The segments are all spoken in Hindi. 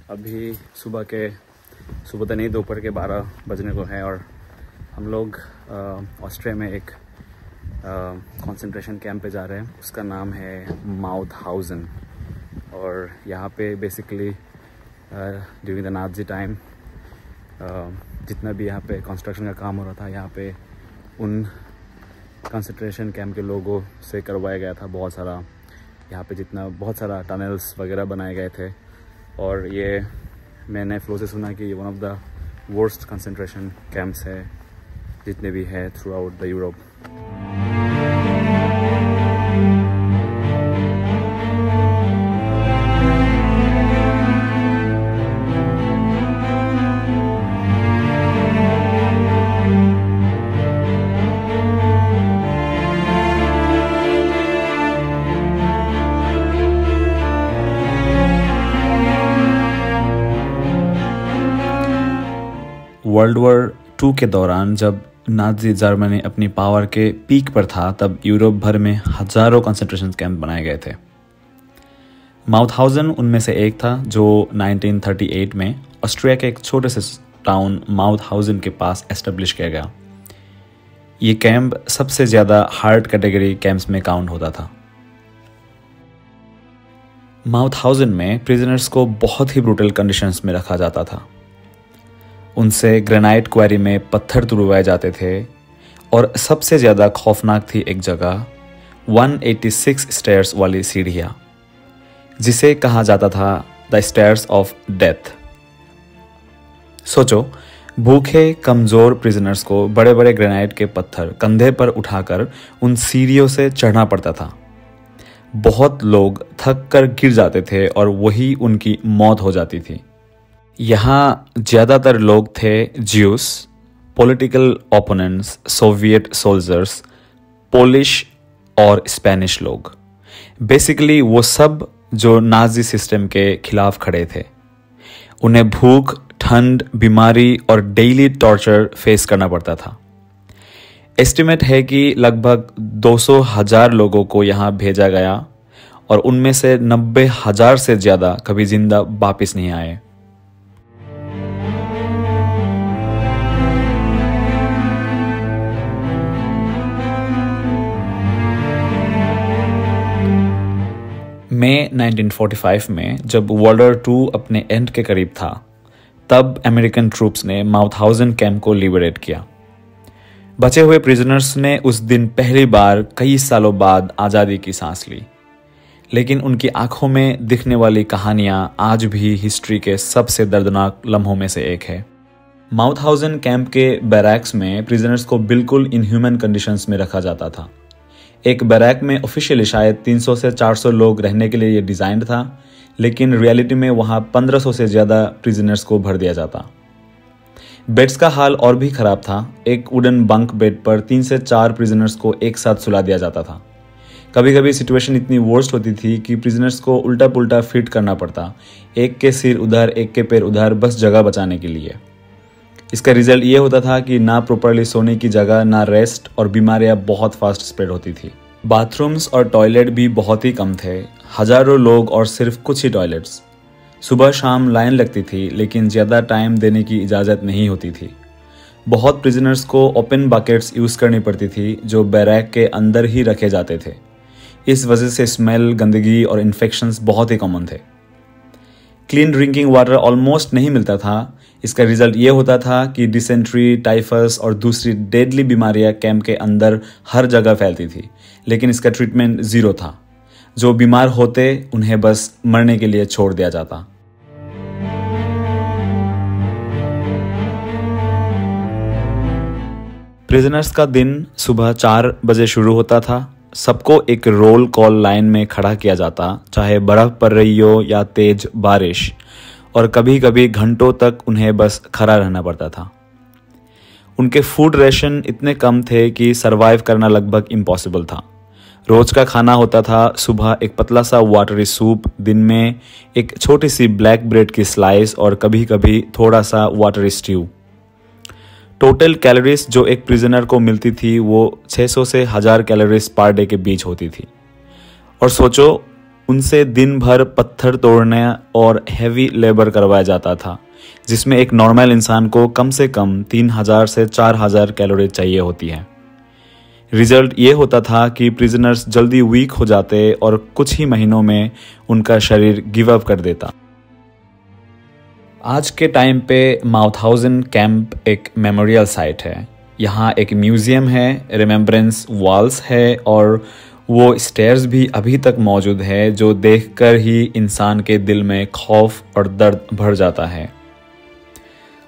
अभी सुबह तो नहीं, दोपहर के 12 बजने को है और हम लोग ऑस्ट्रिया में एक कंसंट्रेशन कैंप पे जा रहे हैं। उसका नाम है माउथहाउज़न और यहाँ पे basically during the Nazi time जितना भी यहाँ पे कंस्ट्रक्शन का काम हो रहा था, यहाँ पे उन कंसंट्रेशन कैंप के लोगों से करवाया गया था। बहुत सारा टनल्स वगैरह बनाए गए थे और ये मैंने फ्लो से सुना कि ये one of the worst concentration camps है जितने भी है through out the Europe. World war 2 के दौरान जब नाज़ी जर्मनी अपनी पावर के पीक पर था, तब यूरोप भर में हजारों कंसंट्रेशन कैंप बनाए गए थे। माउथहाउज़न उनमें से एक था जो 1938 में ऑस्ट्रिया के एक छोटे से टाउन माउथहाउज़न के पास एस्टेब्लिश किया गया। ये कैंप सबसे ज़्यादा हार्ड कैटेगरी कैंप्स में काउंट होता था। माउथहाउज़न में प्रिजनर्स को बहुत ही ब्रूटल कंडीशंस में रखा जाता था। उनसे ग्रेनाइट क्वारी में पत्थर तुड़वाए जाते थे और सबसे ज़्यादा खौफनाक थी एक जगह 186 स्टेयर्स वाली सीढ़ियाँ, जिसे कहा जाता था द स्टेयर्स ऑफ डेथ। सोचो, भूखे कमज़ोर प्रिजनर्स को बड़े बड़े ग्रेनाइट के पत्थर कंधे पर उठाकर उन सीढ़ियों से चढ़ना पड़ता था। बहुत लोग थक कर गिर जाते थे और वही उनकी मौत हो जाती थी। यहाँ ज़्यादातर लोग थे juice, political opponents, Soviet soldiers, Polish और स्पेनिश लोग। बेसिकली वो सब जो नाज़ी सिस्टम के खिलाफ खड़े थे। उन्हें भूख, ठंड, बीमारी और डेली टॉर्चर फेस करना पड़ता था। एस्टिमेट है कि लगभग 200,000 लोगों को यहाँ भेजा गया और उनमें से 90,000 से ज़्यादा कभी जिंदा वापस नहीं आए। मई 1945 में जब वर्ल्ड वॉर 2 अपने एंड के करीब था, तब अमेरिकन ट्रूप्स ने माउथहाउज़न कैंप को लिबरेट किया। बचे हुए प्रिजनर्स ने उस दिन पहली बार कई सालों बाद आज़ादी की सांस ली, लेकिन उनकी आंखों में दिखने वाली कहानियां आज भी हिस्ट्री के सबसे दर्दनाक लम्हों में से एक है। माउथहाउज़न कैंप के बैरक्स में प्रिजनर्स को बिल्कुल इनह्यूमन कंडीशंस में रखा जाता था। एक बैरक में ऑफिशियली शायद 300 से 400 लोग रहने के लिए ये डिज़ाइंड था, लेकिन रियलिटी में वहाँ 1500 से ज़्यादा प्रिजनर्स को भर दिया जाता। बेड्स का हाल और भी ख़राब था। एक वुडन बंक बेड पर 3 से 4 प्रिजनर्स को एक साथ सुला दिया जाता था। कभी कभी सिचुएशन इतनी वर्स्ट होती थी कि प्रिजनर्स को उल्टा पुल्टा फिट करना पड़ता, एक के सिर उधर, एक के पैर उधर, बस जगह बचाने के लिए। इसका रिजल्ट ये होता था कि ना प्रॉपरली सोने की जगह, ना रेस्ट, और बीमारियां बहुत फास्ट स्प्रेड होती थी। बाथरूम्स और टॉयलेट भी बहुत ही कम थे, हजारों लोग और सिर्फ कुछ ही टॉयलेट्स। सुबह शाम लाइन लगती थी, लेकिन ज़्यादा टाइम देने की इजाज़त नहीं होती थी। बहुत प्रिजनर्स को ओपन बकेट्स यूज़ करनी पड़ती थी जो बैरक के अंदर ही रखे जाते थे। इस वजह से स्मेल, गंदगी और इन्फेक्शंस बहुत ही कॉमन थे। क्लीन ड्रिंकिंग वाटर ऑलमोस्ट नहीं मिलता था। इसका रिजल्ट ये होता था कि डिसेंट्री, टाइफस और दूसरी डेडली बीमारियां कैंप के अंदर हर जगह फैलती थी, लेकिन इसका ट्रीटमेंट ज़ीरो था। जो बीमार होते उन्हें बस मरने के लिए छोड़ दिया जाता। प्रिजनर्स का दिन सुबह 4 बजे शुरू होता था। सबको एक रोल कॉल लाइन में खड़ा किया जाता, चाहे बर्फ पड़ रही हो या तेज बारिश, और कभी कभी घंटों तक उन्हें बस खड़ा रहना पड़ता था। उनके फूड रेशन इतने कम थे कि सरवाइव करना लगभग इम्पॉसिबल था। रोज का खाना होता था सुबह एक पतला सा वाटरी सूप, दिन में एक छोटी सी ब्लैक ब्रेड की स्लाइस और कभी कभी थोड़ा सा वाटरी स्ट्यू। टोटल कैलोरीज जो एक प्रिजनर को मिलती थी वो 600 से 1000 कैलोरीज पर डे के बीच होती थी। और सोचो, उनसे दिन भर पत्थर तोड़ने और हैवी लेबर करवाया जाता था, जिसमें एक नॉर्मल इंसान को कम से कम 3000 से 4000 कैलोरी चाहिए होती है। रिजल्ट ये होता था कि प्रिजनर्स जल्दी वीक हो जाते और कुछ ही महीनों में उनका शरीर गिव अप कर देता। आज के टाइम पे माउथहाउजन कैंप एक मेमोरियल साइट है। यहाँ एक म्यूजियम है, रिमेम्बरेंस वॉल्स है और वो स्टेयर्स भी अभी तक मौजूद है, जो देखकर ही इंसान के दिल में खौफ और दर्द भर जाता है।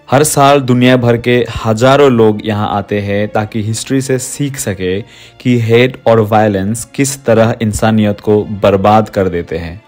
हर साल दुनिया भर के हजारों लोग यहाँ आते हैं ताकि हिस्ट्री से सीख सके कि हेट और वायलेंस किस तरह इंसानियत को बर्बाद कर देते हैं।